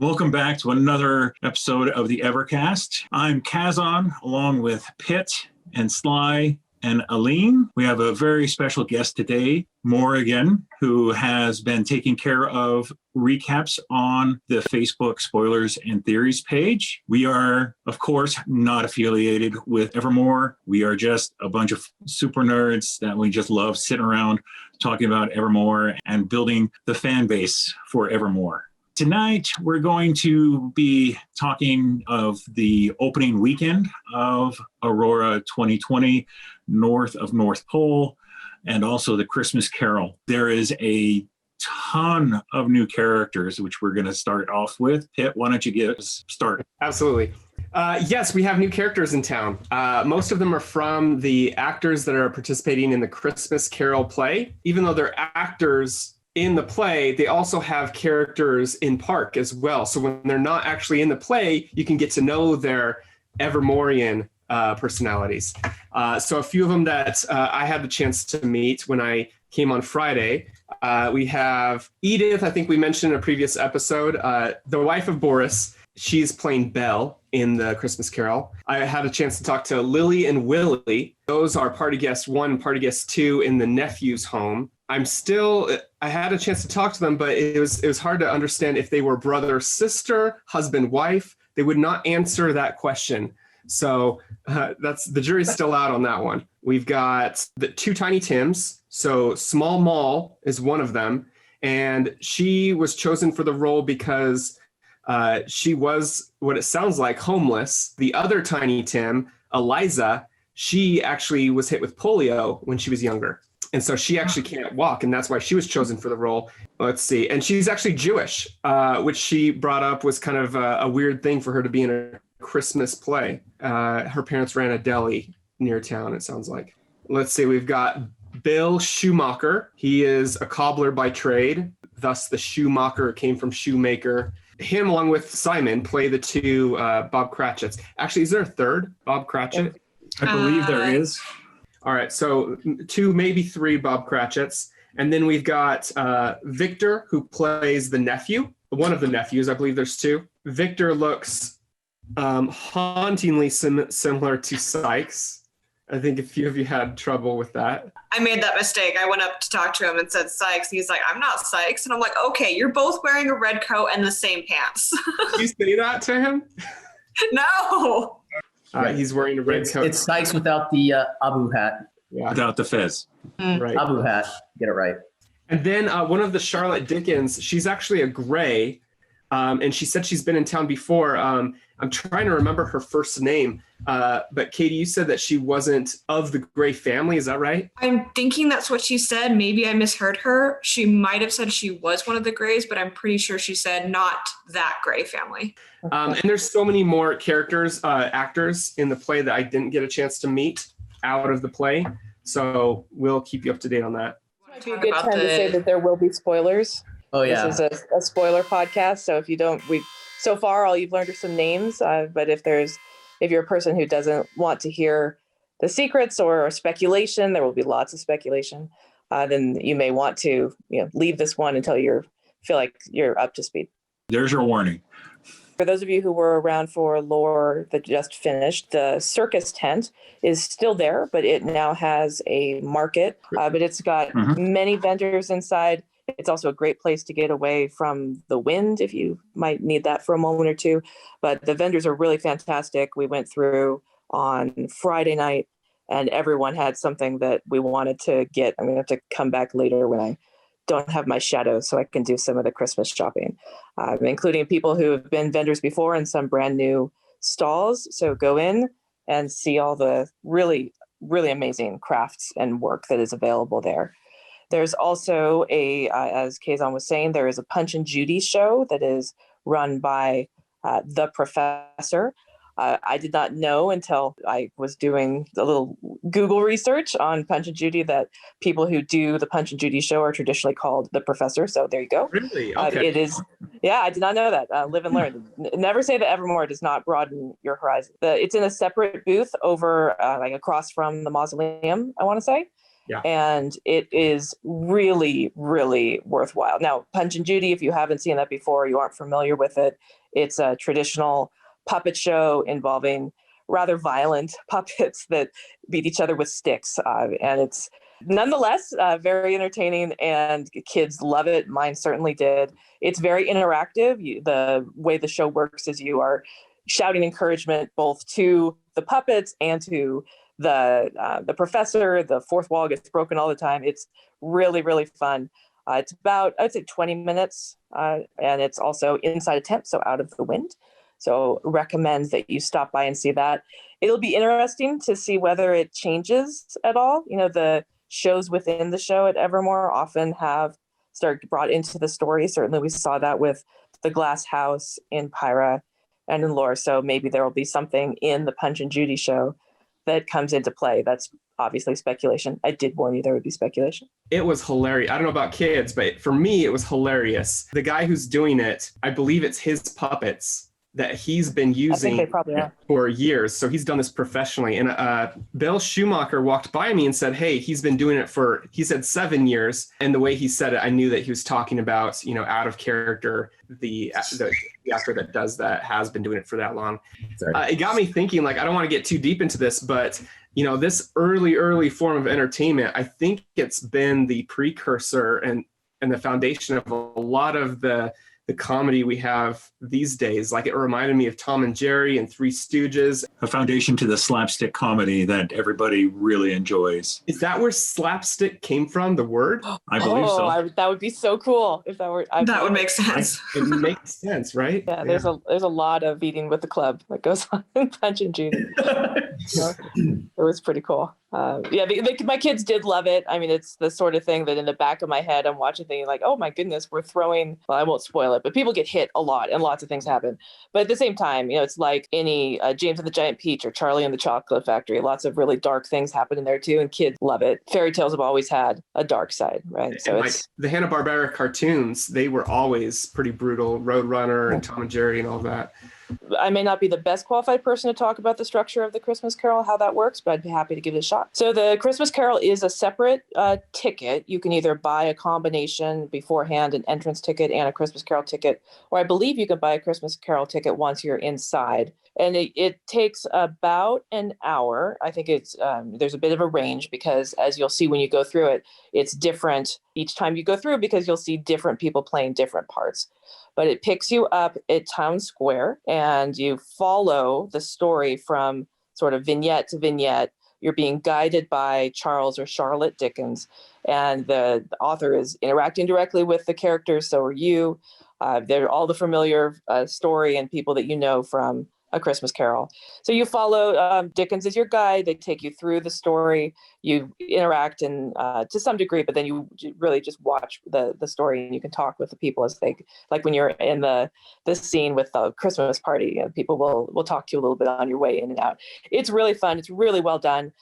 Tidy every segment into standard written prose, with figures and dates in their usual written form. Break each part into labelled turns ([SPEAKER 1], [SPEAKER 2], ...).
[SPEAKER 1] Welcome back to another episode of the Evercast. I'm Kazan, along with Pitt and Sly and Aline. We have a very special guest today, Morrigan, who has been taking care of recaps on the Facebook Spoilers and Theories page. We are, of course, not affiliated with Evermore. We are just a bunch of super nerds that we just love sitting around talking about Evermore and building the fan base for Evermore. Tonight, we're going to be talking of the opening weekend of Aurora 2020, north of North Pole, and also the Christmas Carol. There is a ton of new characters, which we're going to start off with. Pitt, why don't you get us started?
[SPEAKER 2] Absolutely. Yes, we have new characters in town. Most of them are from the actors that are participating in the Christmas Carol play. Even though they're actors in the play, they also have characters in park as well. So when they're not actually in the play, you can get to know their Evermorian personalities. So a few of them that I had the chance to meet when I came on Friday. We have Edith, I think we mentioned in a previous episode, the wife of Boris. She's playing Belle in the Christmas Carol. I had a chance to talk to Lily and Willie. Those are party guest 1 and party guest 2 in the nephew's home. I had a chance to talk to them, but it was hard to understand if they were brother, sister, husband, wife. They would not answer that question. So the jury's still out on that one. We've got the 2 Tiny Tims. So Small Mall is one of them. And she was chosen for the role because she was, what it sounds like, homeless. The other Tiny Tim, Eliza, she actually was hit with polio when she was younger. And so she actually can't walk, and that's why she was chosen for the role. Let's see. And she's actually Jewish, which she brought up was kind of a weird thing for her to be in a Christmas play. Her parents ran a deli near town, it sounds like. Let's see. We've got Bill Schumacher. He is a cobbler by trade. Thus, the Schumacher came from shoemaker. Him, along with Simon, play the 2 Bob Cratchits. Actually, is there a third Bob Cratchit?
[SPEAKER 1] I believe there is.
[SPEAKER 2] All right, so 2, maybe 3 Bob Cratchits. And then we've got Victor, who plays the nephew, one of the nephews. I believe there's 2. Victor looks hauntingly similar to Sykes. I think a few of you had trouble with that.
[SPEAKER 3] I made that mistake. I went up to talk to him and said Sykes. He's like, I'm not Sykes. And I'm like, okay, you're both wearing a red coat and the same pants.
[SPEAKER 2] Did you say that to him?
[SPEAKER 3] No.
[SPEAKER 2] He's wearing a red coat.
[SPEAKER 4] It's Sykes without the Abu hat.
[SPEAKER 2] Yeah.
[SPEAKER 1] Without the fez.
[SPEAKER 2] Right.
[SPEAKER 4] Abu hat. Get it right.
[SPEAKER 2] And then one of the Charlotte Dickens, she's actually a gray. And she said she's been in town before. I'm trying to remember her first name. But Katie, you said that she wasn't of the Gray family. Is that right?
[SPEAKER 3] I'm thinking that's what she said. Maybe I misheard her. She might have said she was one of the Grays, but I'm pretty sure she said not that Gray family.
[SPEAKER 2] And there's so many more characters, actors in the play that I didn't get a chance to meet out of the play. So we'll keep you up to date on that.
[SPEAKER 5] Might be a good time to say that there will be spoilers.
[SPEAKER 4] Oh, yeah.
[SPEAKER 5] This is a spoiler podcast. So if you don't, so far all you've learned are some names. But if you're a person who doesn't want to hear the secrets or speculation, there will be lots of speculation. Then you may want to leave this one until you feel like you're up to speed.
[SPEAKER 1] There's your warning.
[SPEAKER 5] For those of you who were around for Lore that just finished, the circus tent is still there, but it now has a market. But it's got many vendors inside. It's also a great place to get away from the wind if you might need that for a moment or two. But the vendors are really fantastic. We went through on Friday night and everyone had something that we wanted to get. I'm going to have to come back later when I don't have my shadows so I can do some of the Christmas shopping, including people who have been vendors before and some brand new stalls. So go in and see all the really, really amazing crafts and work that is available there. There's also as Kazan was saying, there is a Punch and Judy show that is run by the professor. I did not know until I was doing a little Google research on Punch and Judy that people who do the Punch and Judy show are traditionally called the professor. So there you go.
[SPEAKER 2] Really? Okay.
[SPEAKER 5] It is. Yeah, I did not know that. Live and learn. Never say that Evermore does not broaden your horizon. It's in a separate booth over like across from the mausoleum, I want to say.
[SPEAKER 2] Yeah.
[SPEAKER 5] And it is really, really worthwhile. Now, Punch and Judy, if you haven't seen that before, you aren't familiar with it, it's a traditional puppet show involving rather violent puppets that beat each other with sticks. And it's nonetheless very entertaining, and kids love it. Mine certainly did. It's very interactive. The way the show works is you are shouting encouragement both to the puppets and to the professor. The fourth wall gets broken all the time. It's really, really fun. It's about, I'd say, 20 minutes, and it's also inside a tent, so out of the wind. So recommend that you stop by and see that. It'll be interesting to see whether it changes at all. You know, the shows within the show at Evermore often have started brought into the story. Certainly we saw that with the Glass House in Pyra and in Lore. So maybe there will be something in the Punch and Judy show that comes into play. That's obviously speculation. I did warn you there would be speculation.
[SPEAKER 2] It was hilarious. I don't know about kids, but for me, it was hilarious. The guy who's doing it, I believe it's his puppets that he's been using for years. So he's done this professionally. And Bill Schumacher walked by me and said, hey, he's been doing it for, he said 7 years. And the way he said it, I knew that he was talking about, you know, out of character. The actor that does that has been doing it for that long. It got me thinking, like, I don't want to get too deep into this, but, you know, this early form of entertainment, I think it's been the precursor and the foundation of a lot of the comedy we have these days. Like, it reminded me of Tom and Jerry and Three Stooges.
[SPEAKER 1] A foundation to the slapstick comedy that everybody really enjoys.
[SPEAKER 2] Is that where slapstick came from, the word?
[SPEAKER 1] I believe so.
[SPEAKER 5] That would be so cool if that were.
[SPEAKER 3] That would make sense.
[SPEAKER 2] It makes sense, right?
[SPEAKER 5] Yeah, there's a lot of eating with the club that goes on in Punch and Judy. It was pretty cool. My kids did love it. I mean, it's the sort of thing that in the back of my head, I'm watching thinking like, oh my goodness, we're throwing, well, I won't spoil it, but people get hit a lot and lots of things happen. But at the same time, you know, it's like any James and the Giant Peach or Charlie and the Chocolate Factory. Lots of really dark things happen in there too, and kids love it. Fairy tales have always had a dark side, right? So
[SPEAKER 2] and it's the Hanna-Barbera cartoons, they were always pretty brutal. Roadrunner and Tom and Jerry and all that.
[SPEAKER 5] I may not be the best qualified person to talk about the structure of the Christmas Carol, how that works, but I'd be happy to give it a shot. So the Christmas Carol is a separate ticket. You can either buy a combination beforehand, an entrance ticket and a Christmas Carol ticket, or I believe you can buy a Christmas Carol ticket once you're inside. And it takes about an hour. I think it's there's a bit of a range because, as you'll see when you go through it, it's different each time you go through because you'll see different people playing different parts. But it picks you up at Town Square and you follow the story from sort of vignette to vignette. You're being guided by Charles or Charlotte Dickens, and the author is interacting directly with the characters. So are you. They're all the familiar story and people that you know from A Christmas Carol. So you follow Dickens as your guide. They take you through the story. You interact and to some degree, but then you really just watch the story, and you can talk with the people as they, like when you're in the scene with the Christmas party, people will talk to you a little bit on your way in and out. It's really fun. It's really well done.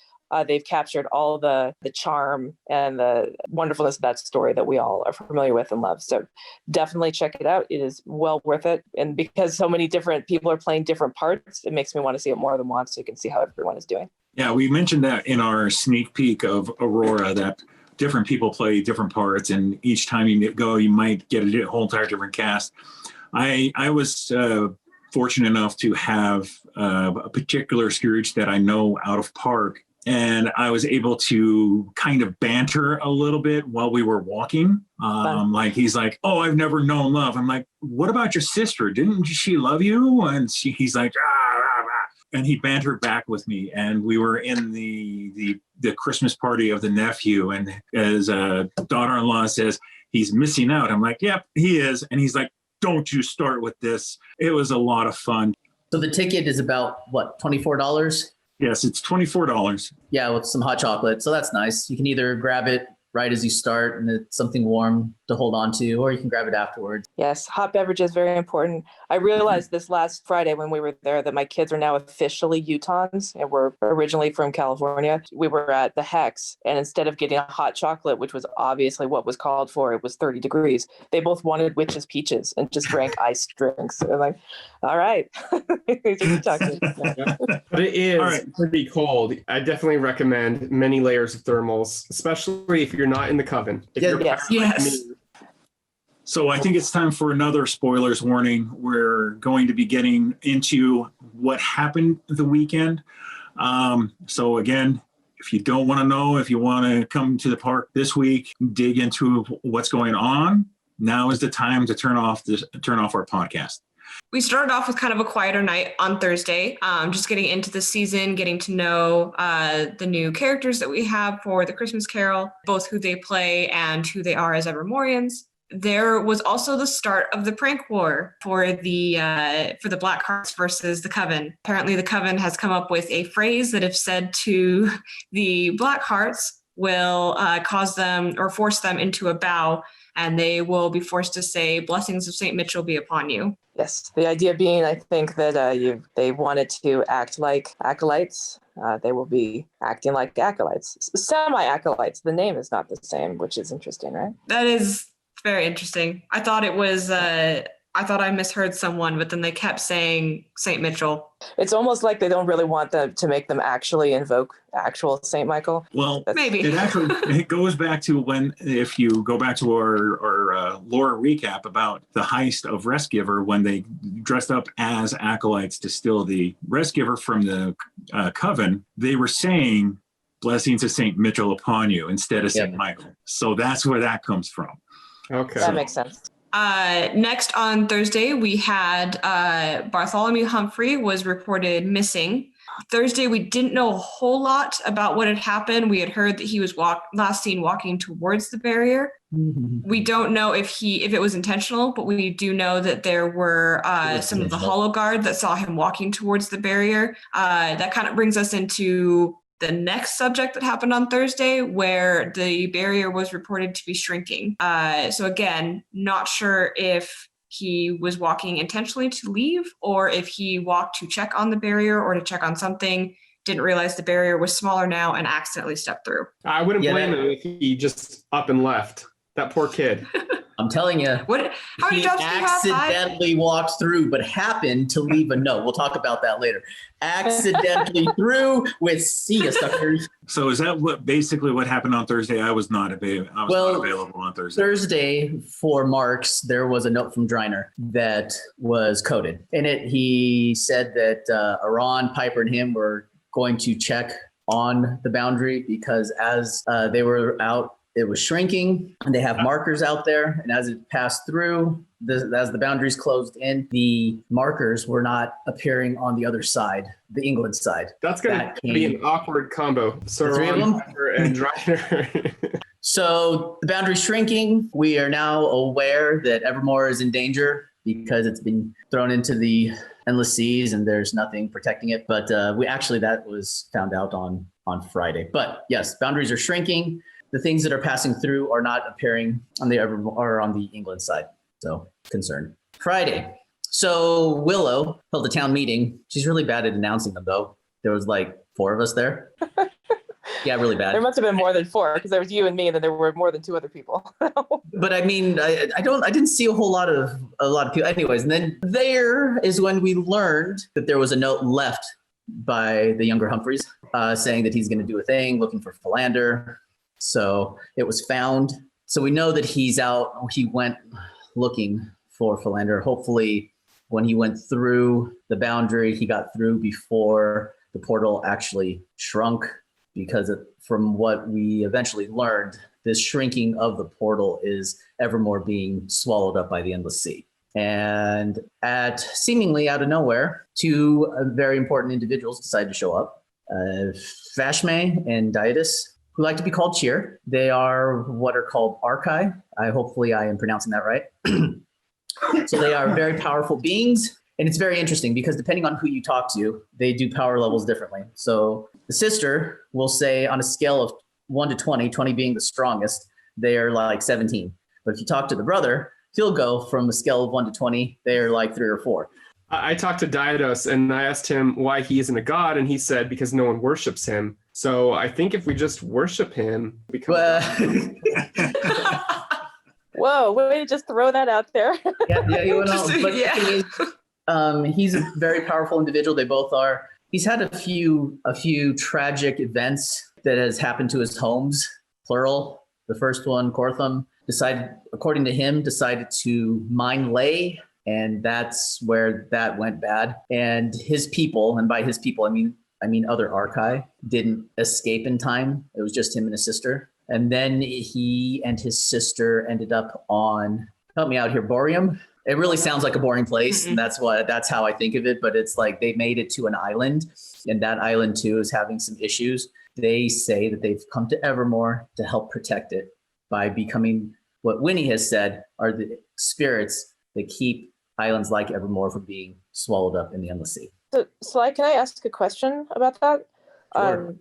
[SPEAKER 5] They've captured all the charm and the wonderfulness of that story that we all are familiar with and love. So definitely check it out. It is well worth it. And because so many different people are playing different parts, it makes me want to see it more than once so you can see how everyone is doing.
[SPEAKER 1] Yeah, we mentioned that in our sneak peek of Aurora, that different people play different parts, and each time you go, you might get a whole entire different cast. I was fortunate enough to have a particular Scrooge that I know out of park. And I was able to kind of banter a little bit while we were walking. Like, he's like, oh, I've never known love. I'm like, what about your sister? Didn't she love you? And he's like, ah, rah, rah. And he bantered back with me. And we were in the Christmas party of the nephew. And as daughter-in-law says, he's missing out. I'm like, yep, he is. And he's like, don't you start with this. It was a lot of fun.
[SPEAKER 4] So the ticket is about, what, $24?
[SPEAKER 1] Yes, it's $24.
[SPEAKER 4] Yeah, with some hot chocolate. So that's nice. You can either grab it right as you start and it's something warm. to hold on to, or you can grab it afterwards.
[SPEAKER 5] Yes, hot beverages, very important. I realized this last Friday when we were there that my kids are now officially Utahns and we're originally from California. We were at the Hex, and instead of getting a hot chocolate, which was obviously what was called for, it was 30 degrees. They both wanted Witch's Peaches and just drank iced drinks. So I'm like, all right. These are Utah kids.
[SPEAKER 2] But it is
[SPEAKER 1] right.
[SPEAKER 2] pretty cold. I definitely recommend many layers of thermals, especially if you're not in the coven. If you're
[SPEAKER 5] Yes.
[SPEAKER 3] Yes.
[SPEAKER 1] So I think it's time for another spoilers warning. We're going to be getting into what happened the weekend. So again, if you don't want to know, if you want to come to the park this week, dig into what's going on, now is the time to turn off our podcast.
[SPEAKER 3] We started off with kind of a quieter night on Thursday, just getting into the season, getting to know the new characters that we have for the Christmas Carol, both who they play and who they are as Evermorians. There was also the start of the prank war for the Black Hearts versus the Coven. Apparently, the Coven has come up with a phrase that, if said to the Black Hearts, will cause them or force them into a bow, and they will be forced to say, "Blessings of Saint Mitchell be upon you."
[SPEAKER 5] Yes, the idea being, I think that they wanted to act like acolytes. They will be acting like acolytes, semi-acolytes. The name is not the same, which is interesting, right?
[SPEAKER 3] That is very interesting. I thought it was. I thought I misheard someone, but then they kept saying Saint Mitchell.
[SPEAKER 5] It's almost like they don't really want them to make them actually invoke actual Saint Michael.
[SPEAKER 1] Well,
[SPEAKER 3] Maybe.
[SPEAKER 1] it goes back to when, if you go back to our lore recap about the heist of Restgiver, when they dressed up as acolytes to steal the Restgiver from the Coven, they were saying blessings of Saint Mitchell upon you instead of Saint Michael. So that's where that comes from.
[SPEAKER 2] Okay.
[SPEAKER 5] That makes sense.
[SPEAKER 3] Next on Thursday, we had Bartholomew Humphrey was reported missing. Thursday, we didn't know a whole lot about what had happened. We had heard that he was last seen walking towards the barrier.
[SPEAKER 4] Mm-hmm.
[SPEAKER 3] We don't know if it was intentional, but we do know that there were some of the Hollow Guard that saw him walking towards the barrier. That kind of brings us into the next subject that happened on Thursday, where the barrier was reported to be shrinking. So again, not sure if he was walking intentionally to leave or if he walked to check on the barrier or to check on something, didn't realize the barrier was smaller now and accidentally stepped through.
[SPEAKER 2] I wouldn't blame him if he just up and left. That poor kid.
[SPEAKER 4] I'm telling you,
[SPEAKER 3] How many
[SPEAKER 4] he
[SPEAKER 3] jobs do you have?
[SPEAKER 4] accidentally walked through, but happened to leave a note. We'll talk about that later. Accidentally through with "See ya, suckers."
[SPEAKER 1] So is that what happened on Thursday? I was not available. Not available on Thursday.
[SPEAKER 4] Thursday for Marks, there was a note from Driner that was coded. In it, he said that Aron, Piper, and him were going to check on the boundary because as they were out, it was shrinking, and they have markers out there. And as it passed through, as the boundaries closed in, the markers were not appearing on the other side, the England side.
[SPEAKER 2] That's going to be an awkward combo. So
[SPEAKER 4] three of them?
[SPEAKER 2] and Driner.
[SPEAKER 4] So the boundary's shrinking. We are now aware that Evermore is in danger because it's been thrown into the endless seas and there's nothing protecting it. But that was found out on Friday. But yes, boundaries are shrinking. The things that are passing through are not appearing on the England side. So concerned. Friday. So Willow held a town meeting. She's really bad at announcing them though. There was like 4 of us there. Yeah, really bad.
[SPEAKER 5] There must have been more than 4 because there was you and me, and then there were more than 2 other people.
[SPEAKER 4] But I mean, I didn't see a whole lot of people. Anyways, and then there is when we learned that there was a note left by the younger Humphreys saying that he's going to do a thing, looking for Philander. So it was found. So we know that he's out. He went looking for Philander. Hopefully, when he went through the boundary, he got through before the portal actually shrunk. Because from what we eventually learned, this shrinking of the portal is Evermore being swallowed up by the endless sea. And seemingly out of nowhere, 2 very important individuals decided to show up. Vashme and Dietis, who like to be called Cheer. They are what are called Archai. Hopefully I am pronouncing that right. So they are very powerful beings. And it's very interesting because depending on who you talk to, they do power levels differently. So the sister will say on a scale of 1 to 20, 20 being the strongest, they are like 17. But if you talk to the brother, he'll go from a scale of 1 to 20. They're like 3 or 4.
[SPEAKER 2] I talked to Delos and I asked him why he isn't a god, and he said because no one worships him. So I think if we just worship him, we become
[SPEAKER 5] Whoa, way to just throw that out there.
[SPEAKER 4] Yeah, he went on. But
[SPEAKER 3] Yeah.
[SPEAKER 4] the thing is, he's a very powerful individual. They both are. He's had a few tragic events that has happened to his homes, plural. The first one, Cortham, according to him, decided to mine ley, and that's where that went bad. And his people, and by his people, I mean other Archai, didn't escape in time. It was just him and his sister. And then he and his sister ended up on, help me out here, Boreum. It really sounds like a boring place, and that's how I think of it. But it's like they made it to an island, and that island too is having some issues. They say that they've come to Evermore to help protect it by becoming what Winnie has said are the spirits that keep islands like Evermore from being swallowed up in the endless sea.
[SPEAKER 5] So, Sly, can I ask a question about that?
[SPEAKER 4] Sure.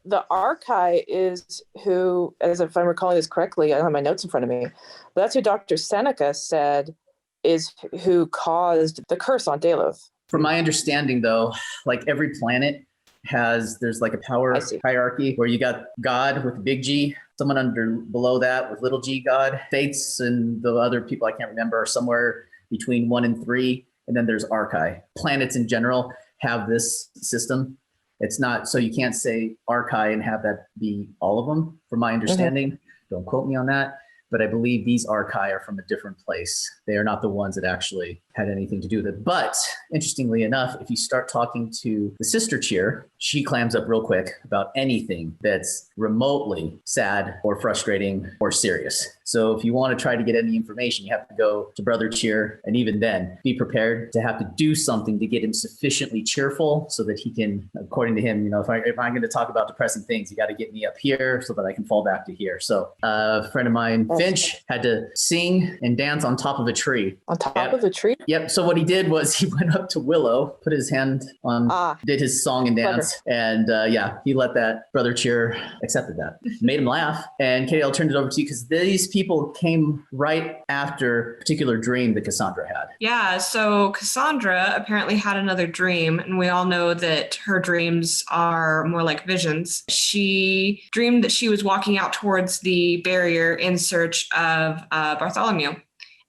[SPEAKER 5] The Archai is who, as if I'm recalling this correctly, I don't have my notes in front of me, but that's who Dr. Seneca said is who caused the curse on Delos.
[SPEAKER 4] From my understanding, though, like every planet there's like a power hierarchy where you got God with big G, someone below that with little g God. Fates and the other people I can't remember are somewhere between 1 and 3. And then there's Archai. Planets in general have this system. It's not, so you can't say Archai and have that be all of them, from my understanding. Don't quote me on that. But I believe these Archai are from a different place. They are not the ones that actually had anything to do with it. But interestingly enough, if you start talking to the sister cheer, she clams up real quick about anything that's remotely sad or frustrating or serious. So if you want to try to get any information, you have to go to Brother Cheer. And even then, be prepared to have to do something to get him sufficiently cheerful so that he can, according to him, if I'm going to talk about depressing things, you got to get me up here so that I can fall back to here. So a friend of mine, Finch, had to sing and dance on top of a tree.
[SPEAKER 5] On top of a tree?
[SPEAKER 4] Yep. So what he did was he went up to Willow, put his hand on, did his song and dance. And he let that Brother Cheer accepted that. Made him laugh. And Katie, I'll turn it over to you because these people came right after a particular dream that Cassandra had.
[SPEAKER 3] Yeah, so Cassandra apparently had another dream, and we all know that her dreams are more like visions. She dreamed that she was walking out towards the barrier in search of Bartholomew.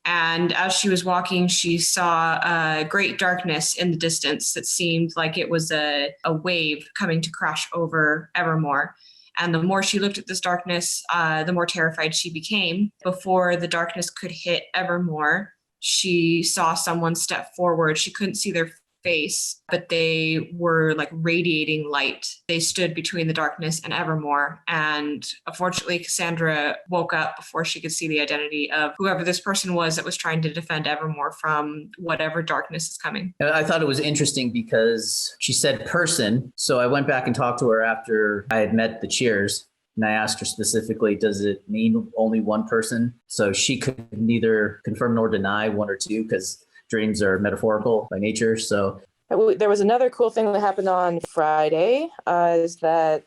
[SPEAKER 3] And as she was walking, she saw a great darkness in the distance that seemed like it was a wave coming to crash over Evermore. And the more she looked at this darkness, the more terrified she became. Before the darkness could hit Evermore, she saw someone step forward. She couldn't see their face, but they were like radiating light. They stood between the darkness and Evermore. And unfortunately, Cassandra woke up before she could see the identity of whoever this person was that was trying to defend Evermore from whatever darkness is coming.
[SPEAKER 4] I thought it was interesting because she said person. So I went back and talked to her after I had met the Cheers. And I asked her specifically, does it mean only one person? So she could neither confirm nor deny one or two because dreams are metaphorical by nature. So
[SPEAKER 5] there was another cool thing that happened on Friday is that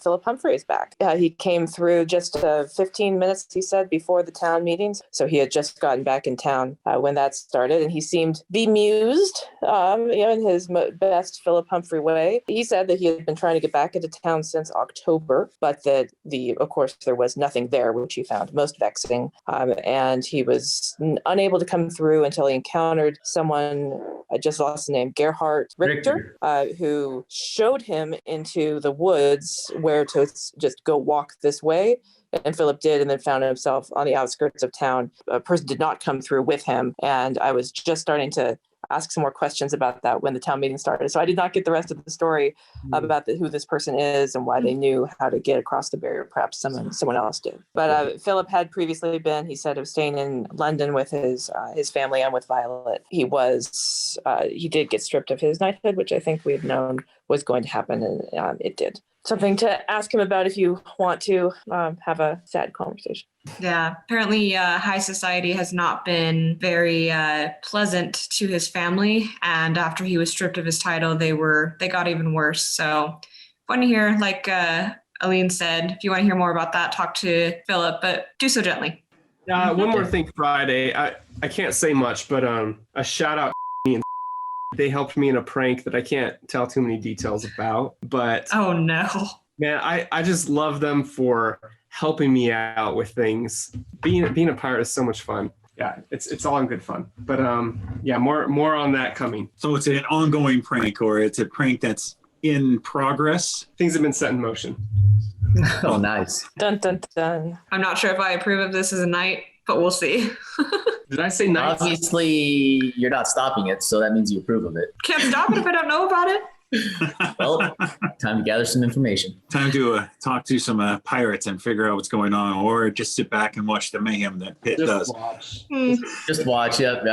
[SPEAKER 5] Philip Humphrey is back. He came through just 15 minutes, he said, before the town meetings. So he had just gotten back in town when that started, and he seemed bemused, in his best Philip Humphrey way. He said that he had been trying to get back into town since October, but that of course, there was nothing there, which he found most vexing. And he was unable to come through until he encountered someone, I just lost the name, Gerhard Richter, who showed him into the woods where to just go walk this way. And Philip did, and then found himself on the outskirts of town. A person did not come through with him. And I was just starting to ask some more questions about that when the town meeting started. So I did not get the rest of the story about who this person is and why they knew how to get across the barrier. Perhaps someone else did. But Philip had previously been, he said, of staying in London with his family and with Violet. He did get stripped of his knighthood, which I think we had known was going to happen, and it did. Something to ask him about if you want to have a sad conversation.
[SPEAKER 3] Yeah, apparently high society has not been very pleasant to his family. And after he was stripped of his title, they got even worse. So fun to hear, like Aline said, if you want to hear more about that, talk to Philip, but do so gently.
[SPEAKER 2] One more thing, Friday. I can't say much, but a shout out. They helped me in a prank that I can't tell too many details about. But
[SPEAKER 3] Oh no.
[SPEAKER 2] man, I just love them for helping me out with things. Being a pirate is so much fun. Yeah, it's all in good fun. But yeah, more on that coming.
[SPEAKER 1] So it's an ongoing prank, or it's a prank that's in progress.
[SPEAKER 2] Things have been set in motion.
[SPEAKER 4] Oh, nice.
[SPEAKER 5] Dun dun dun.
[SPEAKER 3] I'm not sure if I approve of this as a night, but we'll see.
[SPEAKER 2] Did I say nice?
[SPEAKER 4] Obviously, you're not stopping it, so that means you approve of it.
[SPEAKER 3] Can't stop it if I don't know about it.
[SPEAKER 4] Well, time to gather some information.
[SPEAKER 1] Time to talk to some pirates and figure out what's going on, or just sit back and watch the mayhem that Pitt does.
[SPEAKER 2] Watch.
[SPEAKER 4] Just watch. Yep.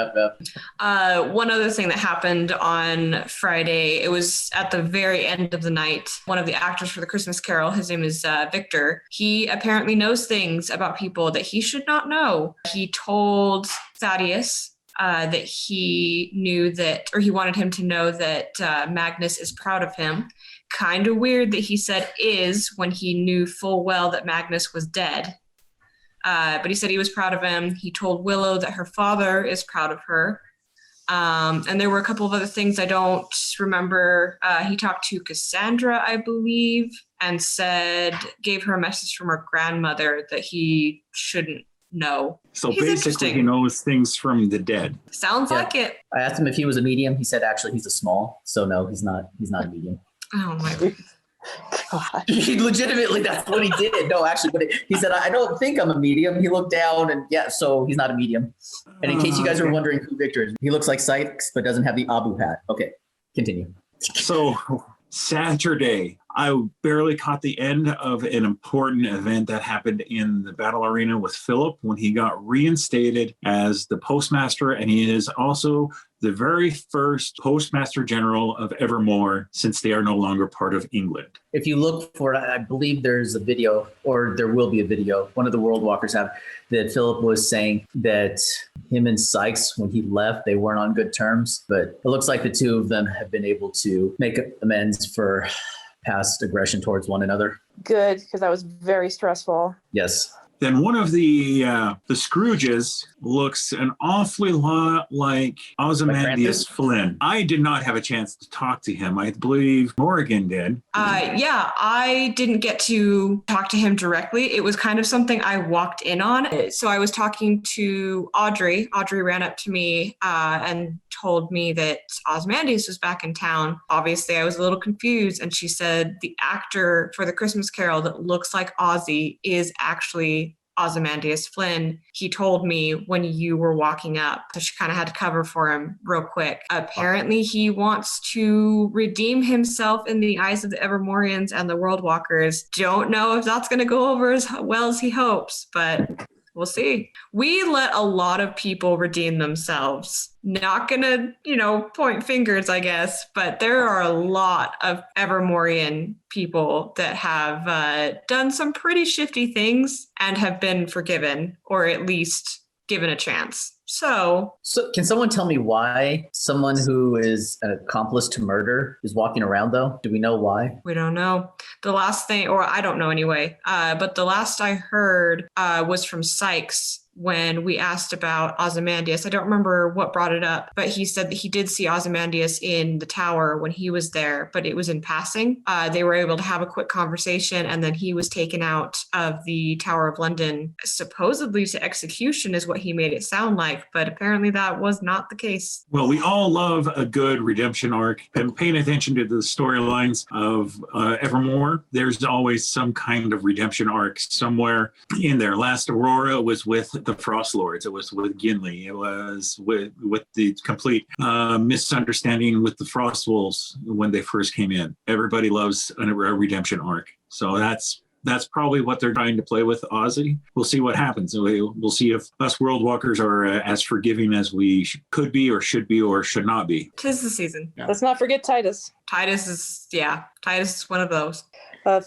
[SPEAKER 3] One other thing that happened on Friday, it was at the very end of the night. One of the actors for the Christmas Carol, his name is Victor. He apparently knows things about people that he should not know. He told Thaddeus that he knew that, or he wanted him to know that Magnus is proud of him. Kind of weird that he said is when he knew full well that Magnus was dead. But he said he was proud of him. He told Willow that her father is proud of her. And there were a couple of other things I don't remember. He talked to Cassandra, I believe, and gave her a message from her grandmother that he shouldn't know.
[SPEAKER 1] So
[SPEAKER 3] He's
[SPEAKER 1] basically,
[SPEAKER 3] interesting.
[SPEAKER 1] he knows things from the dead.
[SPEAKER 3] Sounds
[SPEAKER 4] Yeah.
[SPEAKER 3] like it.
[SPEAKER 4] I asked him if he was a medium. He said actually he's a small. So no, he's not. He's not a medium.
[SPEAKER 3] Oh my.
[SPEAKER 5] God.
[SPEAKER 4] He legitimately, that's what he did. No, actually, but he said, I don't think I'm a medium. He looked down and yeah, so he's not a medium. And in case you guys are wondering who Victor is, he looks like Sykes, but doesn't have the Abu hat. Okay, continue.
[SPEAKER 1] So Saturday, I barely caught the end of an important event that happened in the battle arena with Philip when he got reinstated as the postmaster, and he is also the very first postmaster general of Evermore since they are no longer part of England.
[SPEAKER 4] If you look for it, I believe there's a video, or there will be a video, one of the World Walkers have, that Philip was saying that him and Sykes, when he left, they weren't on good terms. But it looks like the two of them have been able to make amends for past aggression towards one another.
[SPEAKER 5] Good, because that was very stressful.
[SPEAKER 4] Yes.
[SPEAKER 1] Then one of the Scrooges looks an awfully lot like Ozymandias
[SPEAKER 4] Krampus?
[SPEAKER 1] Flynn. I did not have a chance to talk to him. I believe Morrigan did.
[SPEAKER 3] Yeah, I didn't get to talk to him directly. It was kind of something I walked in on. So I was talking to Audrey. Audrey ran up to me and told me that Ozymandias was back in town. Obviously, I was a little confused. And she said the actor for the Christmas Carol that looks like Ozzy is actually Ozymandias Flynn. He told me when you were walking up. So she kind of had to cover for him real quick. Apparently, he wants to redeem himself in the eyes of the Evermorians and the World Walkers. Don't know if that's going to go over as well as he hopes, but we'll see. We let a lot of people redeem themselves. Not gonna, point fingers, I guess, but there are a lot of Evermorian people that have done some pretty shifty things and have been forgiven, or at least given a chance. So
[SPEAKER 4] can someone tell me why someone who is an accomplice to murder is walking around, though? Do we know why?
[SPEAKER 3] we don't know. The last thing, or I don't know anyway, but the last I heard was from Sykes when we asked about Ozymandias. I don't remember what brought it up, but he said that he did see Ozymandias in the tower when he was there, but it was in passing. They were able to have a quick conversation, and then he was taken out of the Tower of London, supposedly to execution is what he made it sound like, but apparently that was not the case.
[SPEAKER 1] Well, we all love a good redemption arc, and paying attention to the storylines of Evermore, there's always some kind of redemption arc somewhere in there. Last Aurora was with the Frost Lords. It was with Gimli. It was with the complete misunderstanding with the Frost Wolves when they first came in. Everybody loves a redemption arc. So that's probably what they're trying to play with Ozzy. We'll see what happens. We'll see if us World Walkers are as forgiving as we could be or should be or should not be.
[SPEAKER 3] 'Tis the season.
[SPEAKER 1] Yeah.
[SPEAKER 5] Let's not forget Titus.
[SPEAKER 3] Titus is one of those.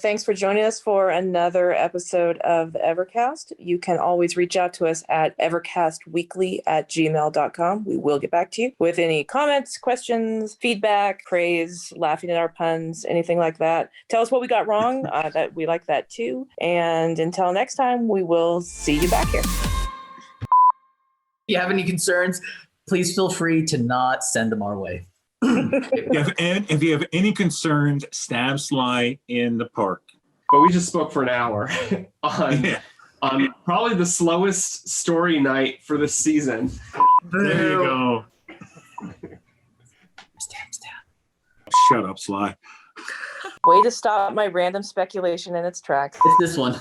[SPEAKER 5] Thanks for joining us for another episode of Evercast. You can always reach out to us at evercastweekly@gmail.com. We will get back to you with any comments, questions, feedback, praise, laughing at our puns, anything like that. Tell us what we got wrong. That we like that too. And until next time, we will see you back here.
[SPEAKER 4] you have any concerns, please feel free to not send them our way.
[SPEAKER 1] If you have any concerns, stab Sly in the park.
[SPEAKER 2] But we just spoke for an hour on probably the slowest story night for this season.
[SPEAKER 1] There you go.
[SPEAKER 4] Stab.
[SPEAKER 1] Shut up, Sly.
[SPEAKER 5] Way to stop my random speculation in its tracks.
[SPEAKER 4] It's this one.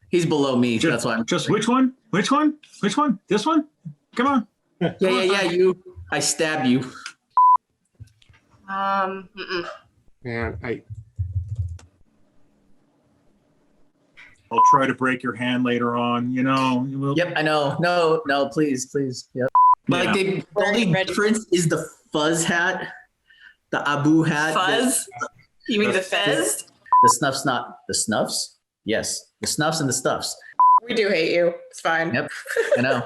[SPEAKER 4] He's below me. That's why I'm
[SPEAKER 1] just which one? Which one? Which one? This one? Come on.
[SPEAKER 4] Yeah. You. I stabbed you.
[SPEAKER 2] Man,
[SPEAKER 1] I'll try to break your hand later on.
[SPEAKER 4] Yep, I know. No, please. Yep. Like the only difference is the fuzz hat, the Abu hat.
[SPEAKER 3] Fuzz? You mean the fez?
[SPEAKER 4] The snuffs, not the snuffs. Yes, the snuffs and the stuffs.
[SPEAKER 3] We do hate you. It's fine.
[SPEAKER 4] Yep, I know.